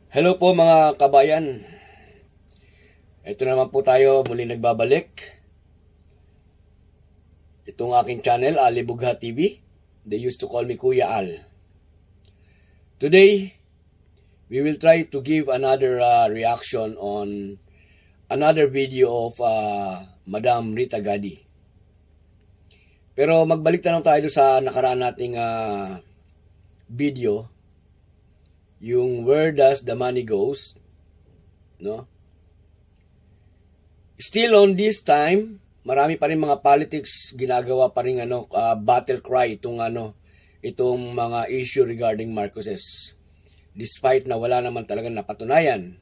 Hello po mga kabayan. Ito naman po tayo muli nagbabalik. Itong aking channel, Alibugha TV. They used to call me Kuya Al. Today, we will try to give another reaction on another video of Madam Rita GADI. Pero magbalik na lang tayo sa nakaraan nating video. Yung where does the money goes, no? Still on this time, marami pa rin mga politics ginagawa pa rin battle cry itong mga issue regarding Marcoses. Despite na wala naman talagang napatunayan.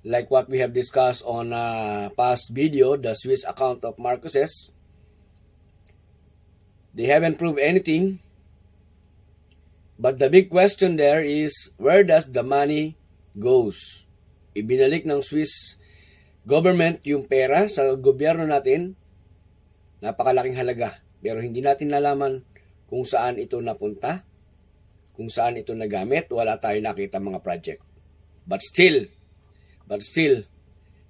Like what we have discussed on past video, the Swiss account of Marcoses. They haven't proved anything. But the big question there is, where does the money goes? Ibinalik ng Swiss government yung pera sa gobyerno natin, napakalaking halaga. Pero hindi natin nalaman kung saan ito napunta, kung saan ito nagamit, wala tayo nakita mga project. But still,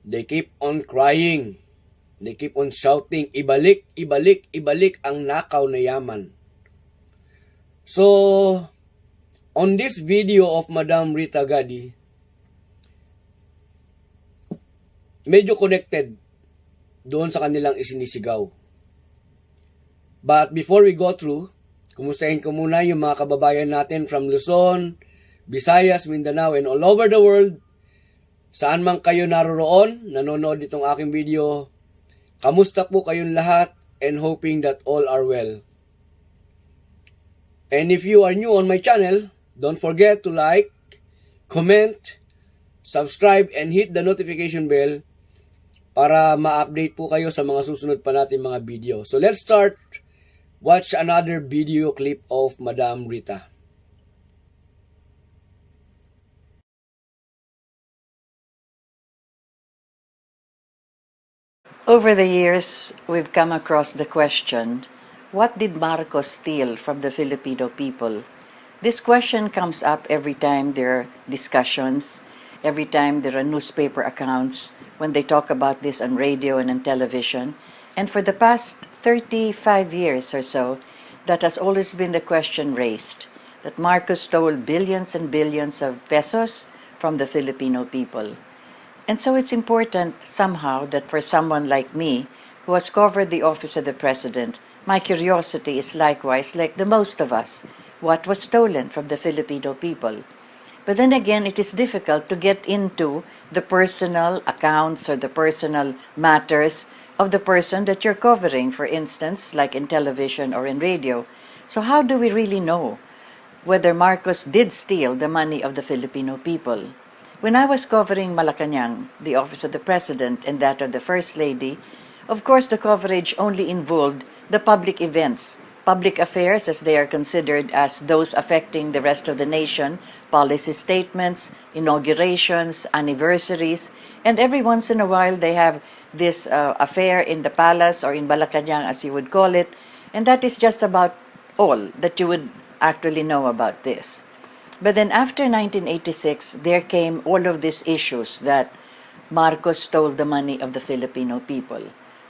they keep on crying, they keep on shouting, ibalik, ibalik, ibalik ang nakaw na yaman. So, on this video of Madam Rita GADI, medyo connected doon sa kanilang isinisigaw. But before we go through, kumustahin ko muna yung mga kababayan natin from Luzon, Visayas, Mindanao, and all over the world. Saan man kayo naroroon, nanonood itong aking video, kamusta po kayong lahat and hoping that all are well. And if you are new on my channel, don't forget to like, comment, subscribe, and hit the notification bell para ma-update po kayo sa mga susunod pa natin mga video. So let's start. Watch another video clip of Madam Rita. Over the years, we've come across the question, what did Marcos steal from the Filipino people? This question comes up every time there are discussions, every time there are newspaper accounts, when they talk about this on radio and on television. And for the past 35 years or so, that has always been the question raised, that Marcos stole billions and billions of pesos from the Filipino people. And so it's important somehow that for someone like me, who has covered the office of the president, my curiosity is likewise like the most of us. What was stolen from the Filipino people? But then again, it is difficult to get into the personal accounts or the personal matters of the person that you're covering, for instance, like in television or in radio. So how do we really know whether Marcos did steal the money of the Filipino people? When I was covering Malacanang, the office of the president and that of the first lady, of course the coverage only involved the public events, public affairs as they are considered as those affecting the rest of the nation, policy statements, inaugurations, anniversaries, and every once in a while they have this affair in the palace or in Malacanang as you would call it, and that is just about all that you would actually know about this. But then after 1986, there came all of these issues that Marcos stole the money of the Filipino people.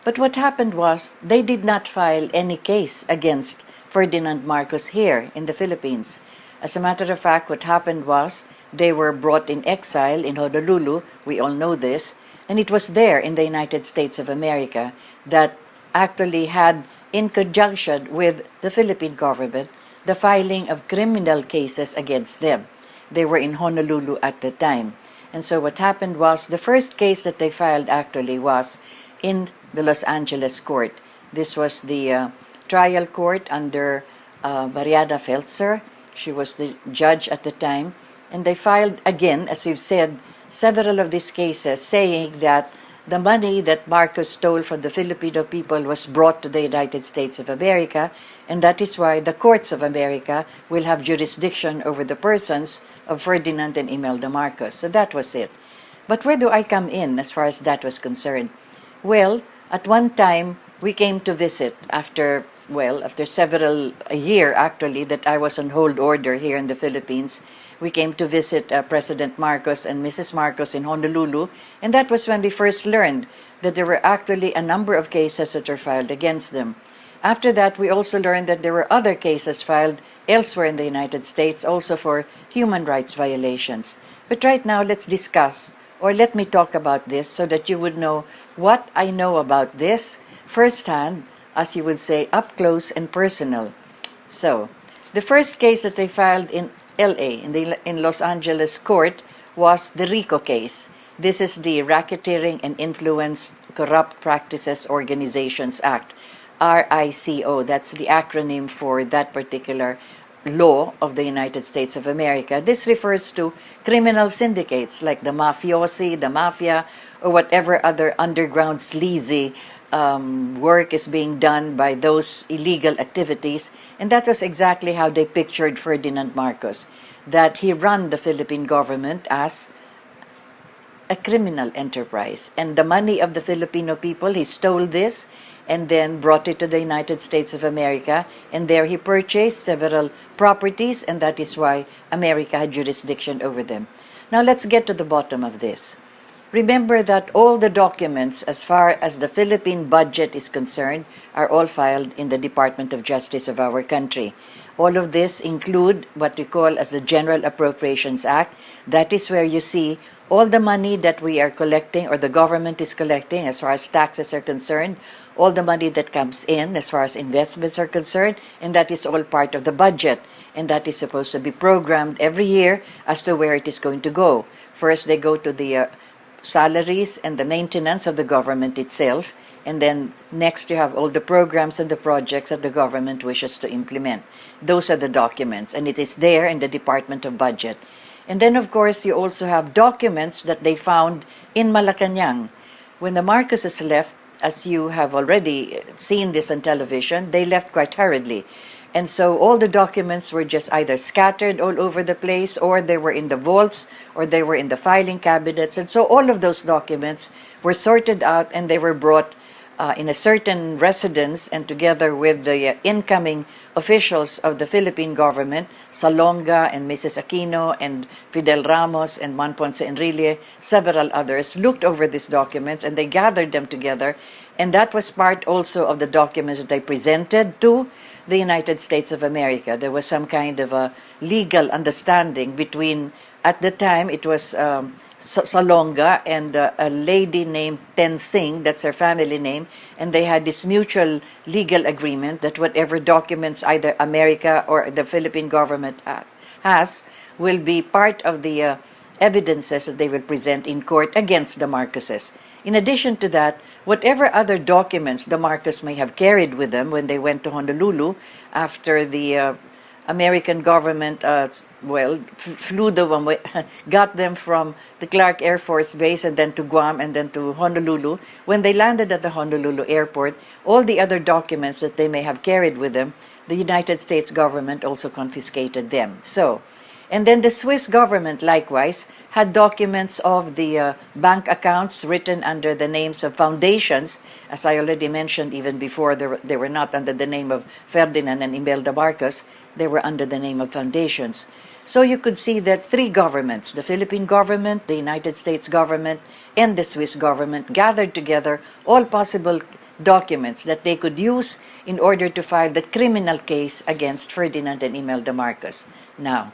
But what happened was, they did not file any case against Ferdinand Marcos here in the Philippines. As a matter of fact, what happened was, they were brought in exile in Honolulu, we all know this, and it was there in the United States of America that actually had, in conjunction with the Philippine government, the filing of criminal cases against them. They were in Honolulu at the time. And so what happened was, the first case that they filed actually was in the Los Angeles court. This was the trial court under Mariana Feltzer. She was the judge at the time. And they filed again, as we've said, several of these cases saying that the money that Marcos stole from the Filipino people was brought to the United States of America, and that is why the courts of America will have jurisdiction over the persons of Ferdinand and Imelda Marcos. So that was it. But where do I come in as far as that was concerned? Well, at one time, we came to visit after a year actually that I was on hold order here in the Philippines. we came to visit President Marcos and Mrs. Marcos in Honolulu, and that was when we first learned that there were actually a number of cases that were filed against them. After that, we also learned that there were other cases filed elsewhere in the United States, also for human rights violations. But right now, let's discuss, or let me talk about this so that you would know what I know about this firsthand, as you would say, up close and personal. So, the first case that they filed in LA, in Los Angeles court, was the RICO case. This is the Racketeering and Influenced Corrupt Practices Organizations Act, RICO. That's the acronym for that particular law of the United States of America. This refers to criminal syndicates like the mafiosi, the mafia, or whatever other underground sleazy work is being done by those illegal activities. And that was exactly how they pictured Ferdinand Marcos, that he ran the Philippine government as a criminal enterprise. And the money of the Filipino people, he stole this and then brought it to the United States of America. And there he purchased several properties, and that is why America had jurisdiction over them. Now let's get to the bottom of this. Remember that all the documents, as far as the Philippine budget is concerned, are all filed in the Department of Justice of our country. All of this include what we call as the General Appropriations Act. That is where you see all the money that we are collecting, or the government is collecting as far as taxes are concerned, all the money that comes in as far as investments are concerned, and that is all part of the budget. And that is supposed to be programmed every year as to where it is going to go. First, they go to the salaries and the maintenance of the government itself, and then next you have all the programs and the projects that the government wishes to implement. Those are the documents, and it is there in the Department of Budget. And then, of course, you also have documents that they found in Malacanang. When the Marcoses left, as you have already seen this on television, they left quite hurriedly. And so all the documents were just either scattered all over the place, or they were in the vaults, or they were in the filing cabinets. And so all of those documents were sorted out, and they were brought in a certain residence, and together with the incoming officials of the Philippine government, Salonga and Mrs. Aquino and Fidel Ramos and Juan Ponce Enrile, several others, looked over these documents, and they gathered them together. And that was part also of the documents that they presented to the United States of America. There was some kind of a legal understanding between, at the time, it was Salonga and a lady named Tensing, that's her family name, and they had this mutual legal agreement that whatever documents either America or the Philippine government has will be part of the evidences that they will present in court against the Marcoses. In addition to that, whatever other documents the Marcos may have carried with them when they went to Honolulu after the American government flew them, got them from the Clark Air Force Base and then to Guam and then to Honolulu. When they landed at the Honolulu airport, all the other documents that they may have carried with them, the United States government also confiscated them. So, and then the Swiss government likewise had documents of the bank accounts written under the names of foundations. As I already mentioned, even before they were not under the name of Ferdinand and Imelda Marcos, they were under the name of foundations. So you could see that three governments, the Philippine government, the United States government, and the Swiss government, gathered together all possible documents that they could use in order to file the criminal case against Ferdinand and Imelda Marcos. Now,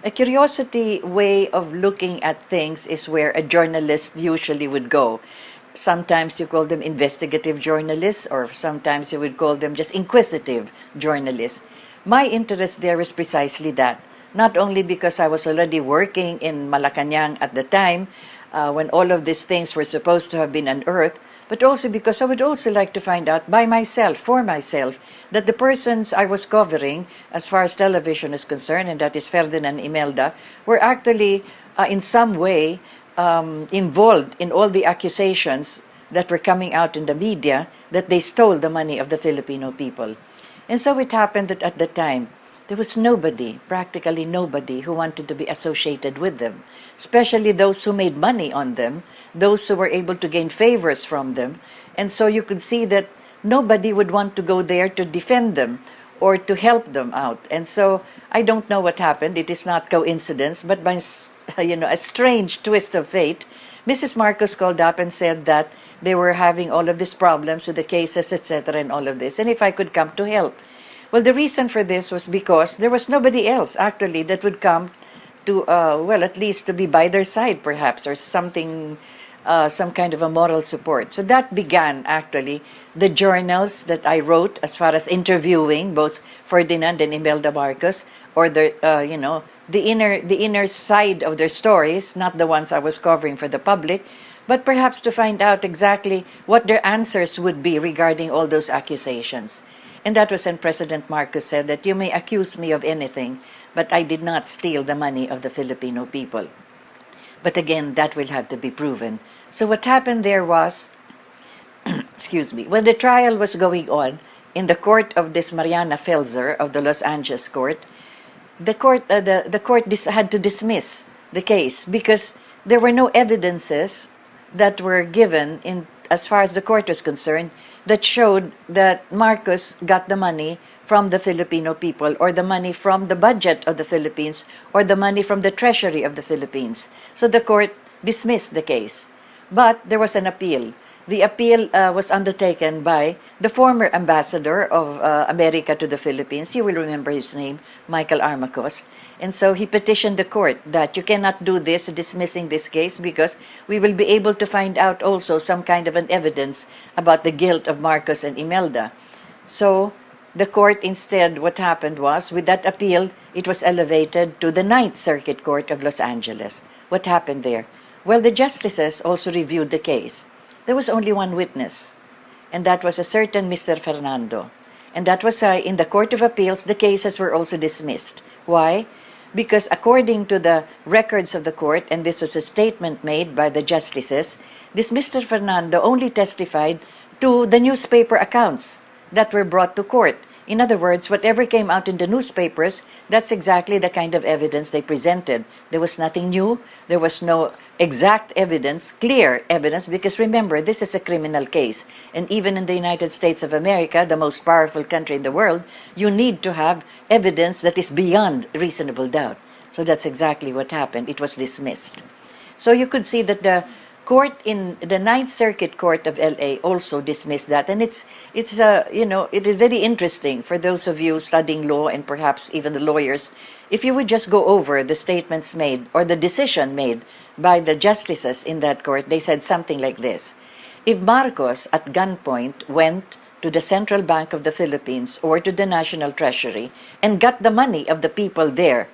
a curiosity way of looking at things is where a journalist usually would go. Sometimes you call them investigative journalists, or sometimes you would call them just inquisitive journalists. My interest there is precisely that. Not only because I was already working in Malacanang at the time, when all of these things were supposed to have been unearthed, but also because I would also like to find out by myself, for myself, that the persons I was covering, as far as television is concerned, and that is Ferdinand and Imelda, were actually in some way involved in all the accusations that were coming out in the media that they stole the money of the Filipino people. And so it happened that at the time, there was nobody, practically nobody, who wanted to be associated with them, especially those who made money on them, those who were able to gain favors from them. And so you could see that nobody would want to go there to defend them or to help them out. And so I don't know what happened. It is not coincidence, but by a strange twist of fate, Mrs. Marcos called up and said that they were having all of these problems with the cases, etc., and all of this, and if I could come to help. Well, the reason for this was because there was nobody else actually that would come to, at least to be by their side, perhaps, or something, some kind of a moral support. So that began actually the journals that I wrote as far as interviewing both Ferdinand and Imelda Marcos, or the inner side of their stories, not the ones I was covering for the public, but perhaps to find out exactly what their answers would be regarding all those accusations. And that was when President Marcos said that you may accuse me of anything, but I did not steal the money of the Filipino people. But again, that will have to be proven. So what happened there was, excuse me, when the trial was going on in the court of this Mariana Felzer of the Los Angeles court, the court had to dismiss the case because there were no evidences that were given in as far as the court was concerned that showed that Marcos got the money from the Filipino people, or the money from the budget of the Philippines, or the money from the treasury of the Philippines. So the court dismissed the case. But there was an appeal. The appeal was undertaken by the former ambassador of America to the Philippines. You will remember his name, Michael Armacos. And so he petitioned the court that you cannot do this, dismissing this case, because we will be able to find out also some kind of an evidence about the guilt of Marcos and Imelda. So the court instead, what happened was, with that appeal, it was elevated to the Ninth Circuit Court of Los Angeles. What happened there? Well, the justices also reviewed the case. There was only one witness, and that was a certain Mr. Fernando. And that was in the Court of Appeals, the cases were also dismissed. Why? Because according to the records of the court, and this was a statement made by the justices, this Mr. Fernando only testified to the newspaper accounts that were brought to court. In other words, whatever came out in the newspapers, that's exactly the kind of evidence they presented. There was nothing new. There was no exact evidence, clear evidence, because remember, this is a criminal case. And even in the United States of America, the most powerful country in the world, you need to have evidence that is beyond reasonable doubt. So that's exactly what happened. It was dismissed. So you could see that the court in the Ninth Circuit Court of LA also dismissed that, and it is very interesting for those of you studying law and perhaps even the lawyers, if you would just go over the statements made or the decision made by the justices in that court. They said something like this: if Marcos at gunpoint went to the Central Bank of the Philippines or to the National Treasury and got the money of the people there,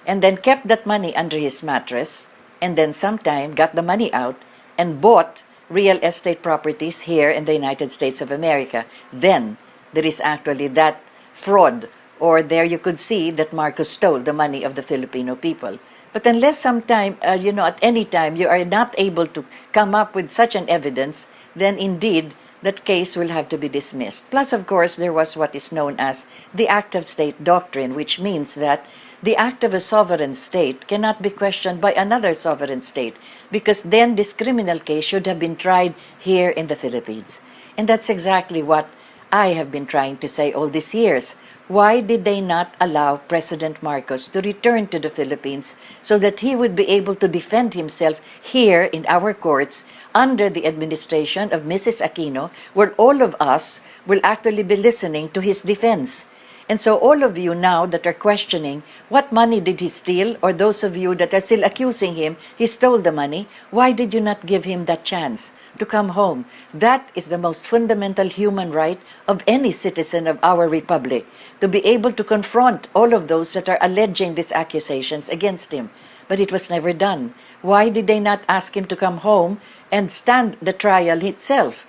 and then kept that money under his mattress, and then sometime got the money out and bought real estate properties here in the United States of America, then there is actually that fraud, or there you could see that Marcos stole the money of the Filipino people. But unless sometime, at any time you are not able to come up with such an evidence, then indeed that case will have to be dismissed. Plus, of course, there was what is known as the act of state doctrine, which means that the act of a sovereign state cannot be questioned by another sovereign state, because then this criminal case should have been tried here in the Philippines. And that's exactly what I have been trying to say all these years. Why did they not allow President Marcos to return to the Philippines so that he would be able to defend himself here in our courts under the administration of Mrs. Aquino, where all of us will actually be listening to his defense? And so all of you now that are questioning what money did he steal, or those of you that are still accusing him he stole the money, why did you not give him that chance to come home? That is the most fundamental human right of any citizen of our republic, to be able to confront all of those that are alleging these accusations against him. But it was never done. Why did they not ask him to come home and stand the trial itself?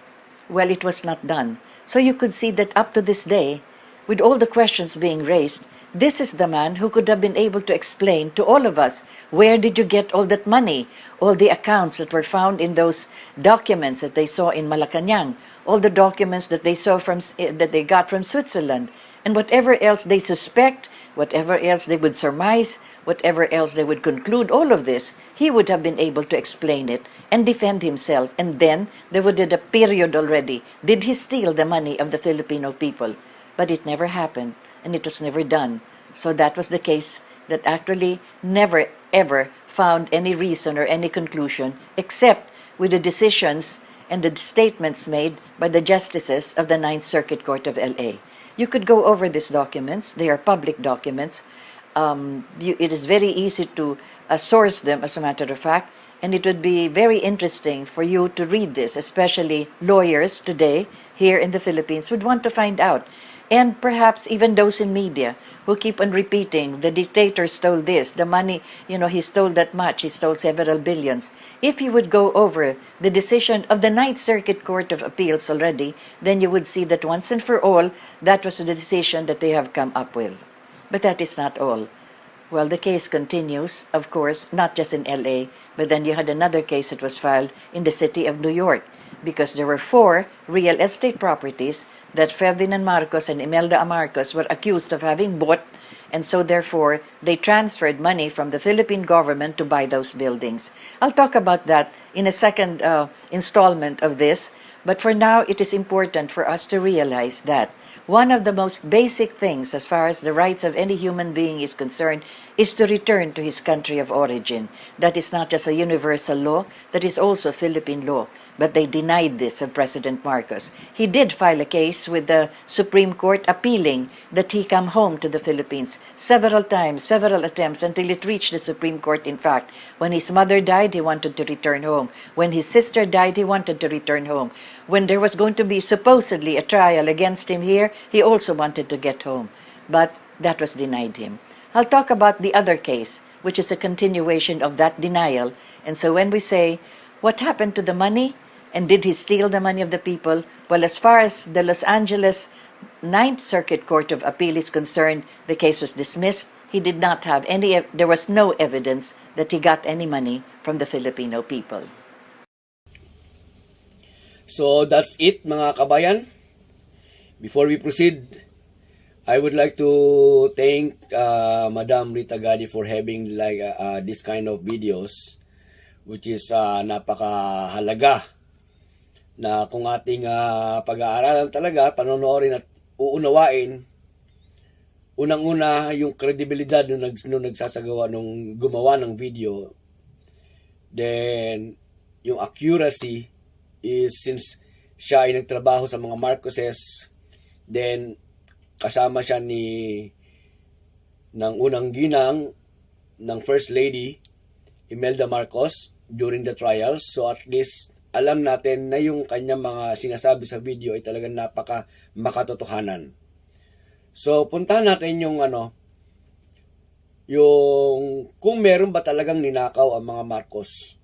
Well, it was not done. So you could see that up to this day, with all the questions being raised, this is the man who could have been able to explain to all of us, where did you get all that money, all the accounts that were found in those documents that they saw in Malacanang, all the documents that they saw that they got from Switzerland, and whatever else they suspect, whatever else they would surmise, whatever else they would conclude, all of this, he would have been able to explain it and defend himself, and then there would be a period already. Did he steal the money of the Filipino people? but it never happened and it was never done. So that was the case that actually never ever found any reason or any conclusion except with the decisions and the statements made by the justices of the Ninth Circuit Court of LA. You could go over these documents. They are public documents. It is very easy to source them, as a matter of fact, and it would be very interesting for you to read this, especially lawyers today here in the Philippines would want to find out. And perhaps even those in media who keep on repeating, the dictator stole this, the money, he stole that much, he stole several billions. If you would go over the decision of the Ninth Circuit Court of Appeals already, then you would see that once and for all, that was the decision that they have come up with. But that is not all. Well, the case continues, of course, not just in LA, but then you had another case that was filed in the city of New York, because there were 4 real estate properties that Ferdinand Marcos and Imelda Marcos were accused of having bought, and so therefore they transferred money from the Philippine government to buy those buildings. I'll talk about that in a second installment of this, but for now it is important for us to realize that one of the most basic things as far as the rights of any human being is concerned is to return to his country of origin. That is not just a universal law, that is also Philippine law. But they denied this of President Marcos. He did file a case with the Supreme Court appealing that he come home to the Philippines several times, several attempts, until it reached the Supreme Court. In fact, when his mother died, he wanted to return home. When his sister died, he wanted to return home. When there was going to be supposedly a trial against him here, he also wanted to get home. But that was denied him. I'll talk about the other case, which is a continuation of that denial. And so when we say, what happened to the money? And did he steal the money of the people? Well, as far as the Los Angeles Ninth Circuit Court of Appeal is concerned, the case was dismissed. He did not have there was no evidence that he got any money from the Filipino people. So that's it, mga kabayan. Before we proceed, I would like to thank Madam Rita GADI for having this kind of videos, which is napakahalaga na kung ating pag-aaralan talaga, panonoorin at uunawain, unang-una yung kredibilidad nung nagsasagawa, nung gumawa ng video. Then, yung accuracy is since siya ay nagtrabaho sa mga Marcoses, then kasama siya ng unang ginang ng First Lady, Imelda Marcos, during the trials. So at least alam natin na yung kanyang mga sinasabi sa video ay talagang napaka makatotohanan. So puntahan natin yung yung kung meron ba talagang ninakaw ang mga Marcos.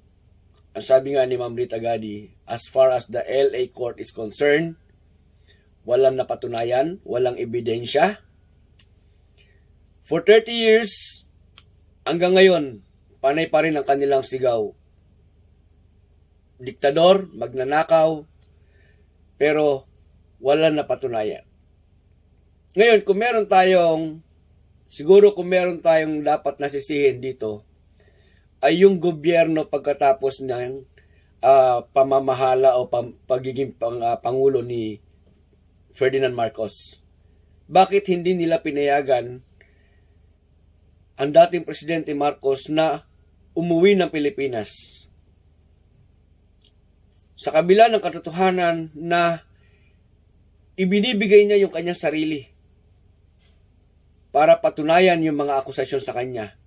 Ang sabi nga ni Ma'am Rita GADI, as far as the LA court is concerned, walang napatunayan, walang ebidensya. For 30 years, hanggang ngayon, panay pa rin ang kanilang sigaw. Diktador, magnanakaw, pero walang napatunayan. Ngayon, kung meron tayong dapat nasisihin dito, ay yung gobyerno pagkatapos ng pamamahala o pagiging pangulo ni Ferdinand Marcos. Bakit hindi nila pinayagan ang dating Presidente Marcos na umuwi ng Pilipinas? Sa kabila ng katotohanan na ibinibigay niya yung kanyang sarili para patunayan yung mga akusasyon sa kanya.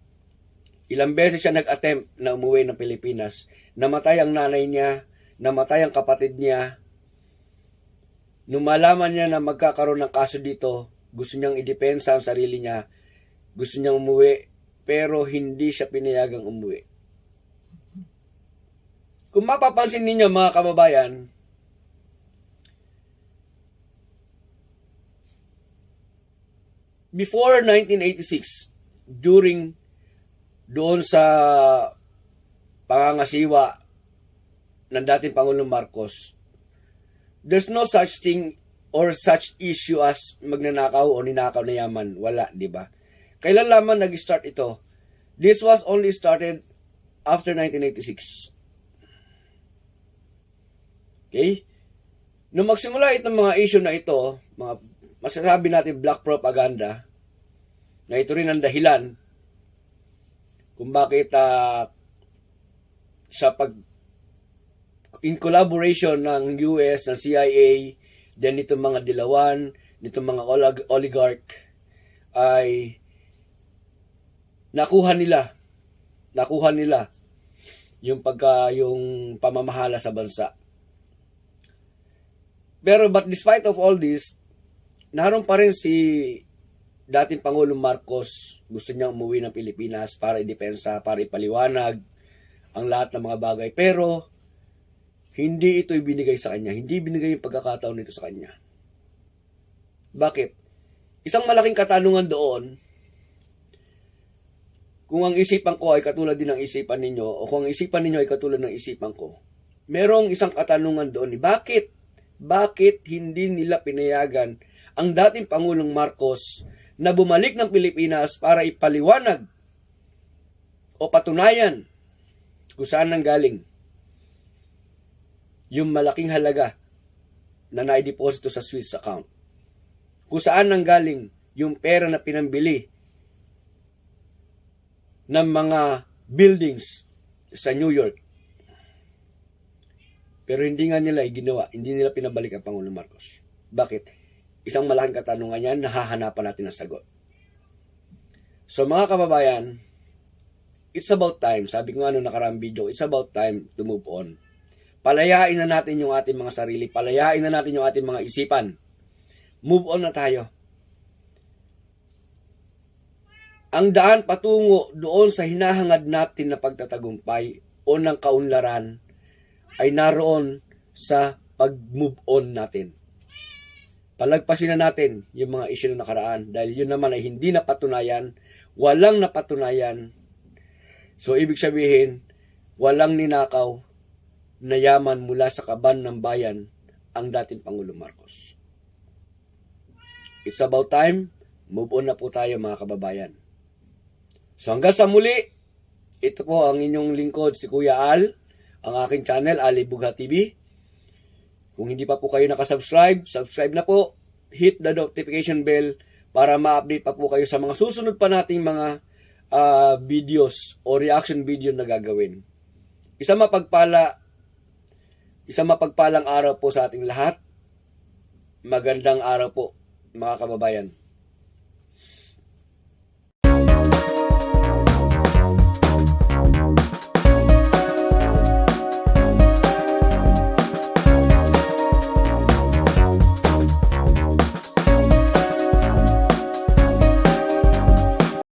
Ilang beses siya nag-attempt na umuwi ng Pilipinas. Namatay ang nanay niya, namatay ang kapatid niya. Nung malaman niya na magkakaroon ng kaso dito, gusto niyang idepensa ang sarili niya, gusto niyang umuwi, pero hindi siya pinayagang umuwi. Kung mapapansin ninyo mga kababayan, before 1986, doon sa pangangasiwa ng dating Pangulong Marcos, there's no such thing or such issue as magnanakaw o ninakaw na yaman. Wala, di ba? Kailan lamang nag-start ito? This was only started after 1986. Okay? Nung magsimula itong mga issue na ito, mga masasabi natin black propaganda, na ito rin ang dahilan kung bakit in collaboration ng US, ng CIA, then nitong mga dilawan, nitong mga oligarch, ay nakuha nila yung pamamahala sa bansa. Pero but despite of all this, naroon pa rin si dating Pangulong Marcos. Gusto niya umuwi ng Pilipinas para idepensa, para ipaliwanag ang lahat ng mga bagay. Pero hindi ito ibinigay sa kanya. Hindi binigay yung pagkakataon nito sa kanya. Bakit? Isang malaking katanungan doon, kung ang isipan ko ay katulad din ng isipan ninyo, o kung ang isipan ninyo ay katulad ng isipan ko, merong isang katanungan doon, bakit hindi nila pinayagan ang dating Pangulong Marcos na bumalik ng Pilipinas para ipaliwanag o patunayan kung saan nanggaling yung malaking halaga na naideposito sa Swiss account. Kung saan nanggaling yung pera na pinambili ng mga buildings sa New York. Pero hindi nga nila ginawa, hindi nila pinabalik ang Pangulong Marcos. Bakit? Isang malaking katanungan yan, nahahanapan natin ng sagot. So mga kababayan, it's about time, sabi ko nga nung nakaraang video, it's about time to move on. Palayain na natin yung ating mga sarili, palayain na natin yung ating mga isipan. Move on na tayo. Ang daan patungo doon sa hinahangad natin na pagtatagumpay o ng kaunlaran ay naroon sa pag-move on natin. Palagpasin na natin yung mga issue na nakaraan dahil yun naman ay hindi napatunayan, walang napatunayan. So ibig sabihin, walang ninakaw na yaman mula sa kaban ng bayan ang dating Pangulong Marcos. It's about time, move on na po tayo mga kababayan. So hanggang sa muli, ito po ang inyong lingkod si Kuya Al, ang aking channel, Ali Bugha TV. Kung hindi pa po kayo nakasubscribe, subscribe na po. Hit the notification bell para ma-update pa po kayo sa mga susunod pa nating mga videos o reaction video na gagawin. Isang mapagpalang araw po sa ating lahat. Magandang araw po mga kababayan.